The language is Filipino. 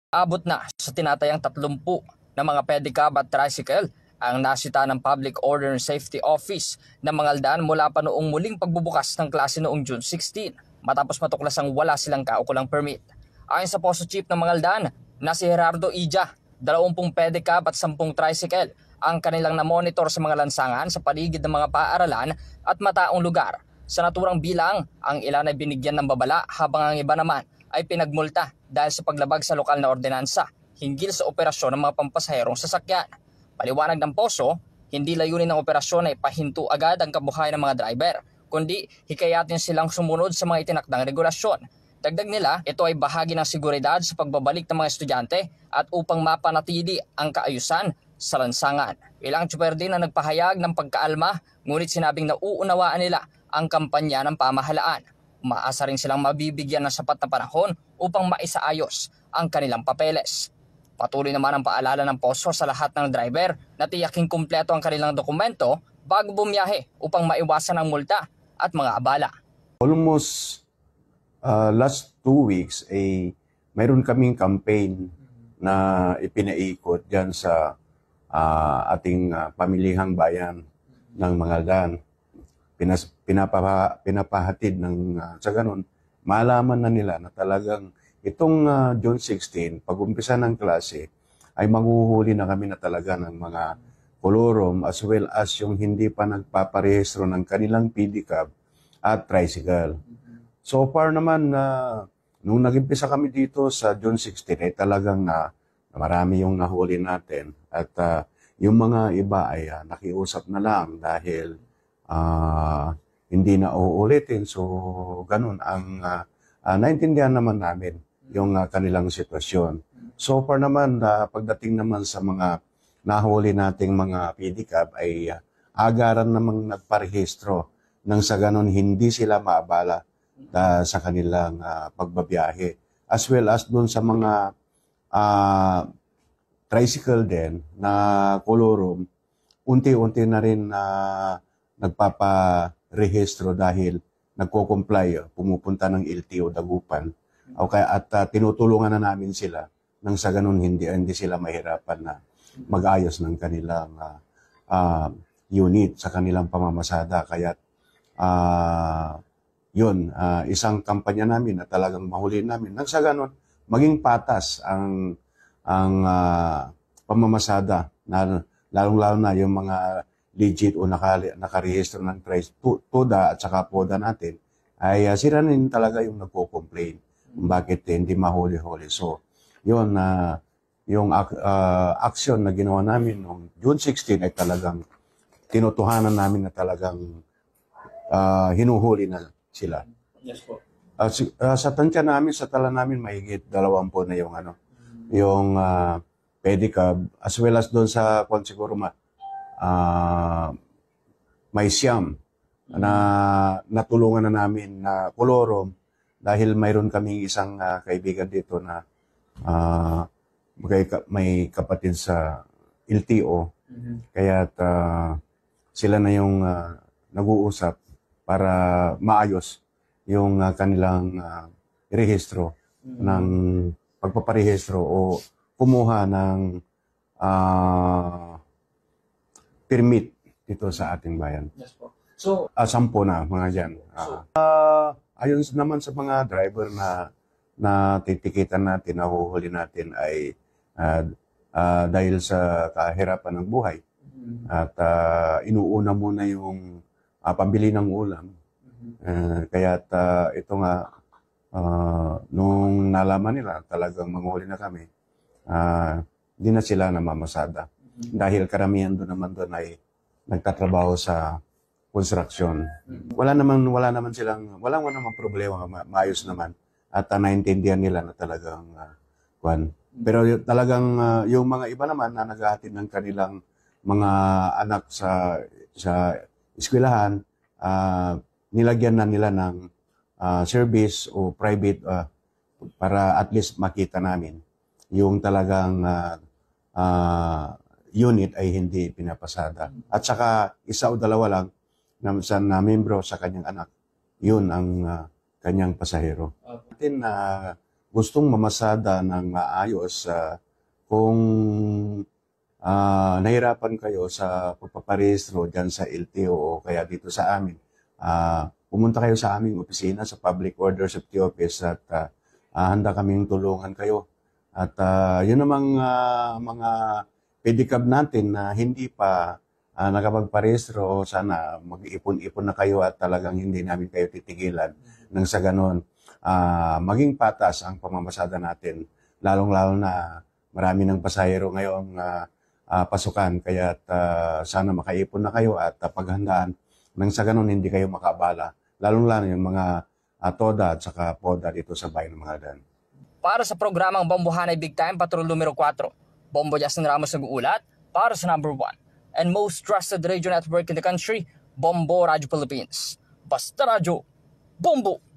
Abot na sa tinatayang 30 na mga pedicab at tricycle ang nasita ng Public Order and Safety Office ng Mangaldan mula pa noong muling pagbubukas ng klase noong June 16 matapos matuklasang wala silang kaukulang permit. Ayon sa Poso Chief ng Mangaldan na si Gerardo Ija, 20 pedicab at 10 tricycle ang kanilang namonitor sa mga lansangan sa paligid ng mga paaralan at mataong lugar. Sa naturang bilang, ang ilan ay binigyan ng babala habang ang iba naman ay pinagmulta dahil sa paglabag sa lokal na ordinansa hinggil sa operasyon ng mga pampasaherong sasakyan. Paliwanag ng Poso, hindi layunin ng operasyon ay pahinto agad ang kabuhayan ng mga driver, kundi hikayatin silang sumunod sa mga itinakdang regulasyon. Dagdag nila, ito ay bahagi ng seguridad sa pagbabalik ng mga estudyante at upang mapanatili ang kaayusan sa lansangan. Ilang tsuper din na nagpahayag ng pagkaalma, ngunit sinabing nauunawaan nila ang kampanya ng pamahalaan. Umaasa rin silang mabibigyan ng sapat na panahon upang maisaayos ang kanilang papeles. Patuloy naman ang paalala ng Poso sa lahat ng driver na tiyaking kumpleto ang kanilang dokumento bago bumiyahe upang maiwasan ang multa at mga abala. Almost last 2 weeks mayroon kaming campaign na ipinaikot diyan sa ating pamilihang bayan ng Mangaldan. Pinapahatid ng sa ganun, malaman na nila na talagang itong June 16, pag-umpisa ng klase, ay maghuhuli na kami na talaga ng mga kolorom as well as yung hindi pa nagpaparehistro ng kanilang pedicab at tricycle. So far naman, nung nag-umpisa kami dito sa June 16, ay talagang marami yung nahuli natin. At yung mga iba ay nakiusap na lang dahil hindi na uulitin. So, ganun ang naintindihan naman namin yung kanilang sitwasyon. So far naman, pagdating naman sa mga nahuli nating mga pedicab ay agaran namang nagparehistro nang sa ganun hindi sila maabala sa kanilang pagbabiyahe. As well as doon sa mga tricycle din na kolorom, unti-unti na rin nagpaparehistro dahil nagko-comply, pumupunta ng LTO Dagupan. Okay, at tinutulungan na namin sila nang sa ganun hindi sila mahirapan na mag-ayos ng kanilang unit sa kanilang pamamasada. Kaya yun, isang kampanya namin na talagang mahuli namin. Nang sa ganun, maging patas ang pamamasada na lalong-lalo na yung mga legit o nakarehistro ng TODA at saka PODA natin, ay sila rin talaga yung nagko-complain kung bakit hindi mahuli-huli. So, yun, yung action na ginawa namin noong June 16 ay talagang tinutuhanan namin na talagang hinuhuli na sila. Yes po. Sa tansya namin, sa tala namin, mahigit 20 na yung pedicab, as well as doon sa siguro may siyam na natulungan na namin na kolorom dahil mayroon kaming isang kaibigan dito na may kapatid sa LTO. Kaya sila na yung nag-uusap para maayos yung kanilang rehistro ng pagpaparehistro o kumuha ng permit dito sa ating bayan. Yes po. So, 10 na mga dyan. Ayon naman sa mga driver na titikitan natin, nahuhuli natin ay dahil sa kahirapan ng buhay. At inuuna muna yung pambili ng ulam. Kaya't ito nga, nung nalaman nila talagang manghuli na kami, hindi na sila namamasada. Dahil karamihan doon naman ay nagtatrabaho sa construction. Wala naman problema, maayos naman. At naintindihan nila na talagang Pero talagang yung mga iba naman na naghahatid ng kanilang mga anak sa eskwelahan, nilagyan na nila ng service o private para at least makita namin yung talagang unit ay hindi pinapasada. At saka isa o dalawa lang na membro sa kanyang anak. Yun ang kanyang pasahero. gustong mamasada ng maayos, kung nahirapan kayo sa pagpaparehistro dyan sa LTO o kaya dito sa amin, pumunta kayo sa aming opisina sa Public Order Safety Office at handa kaming tulungan kayo. At yun namang mga pedicab natin na hindi pa nakapagparehistro, o sana mag-ipon-ipon na kayo at talagang hindi namin kayo titigilan nang sa ganon maging patas ang pamamasada natin, lalong-lalo na marami ng pasahero ngayong pasukan, kaya sana makaipon na kayo at paghandaan nang sa ganon hindi kayo makabala, lalong-lalo yung mga TODA at saka PODA dito sa bayan ng Mangaldan. Para sa programang Bombohanay Big Time Patrol numero 4, Bombo Justin Ramos nag-uulat para sa number 1 and most trusted radio network in the country, Bombo Radio Philippines. Basta Radio, Bombo!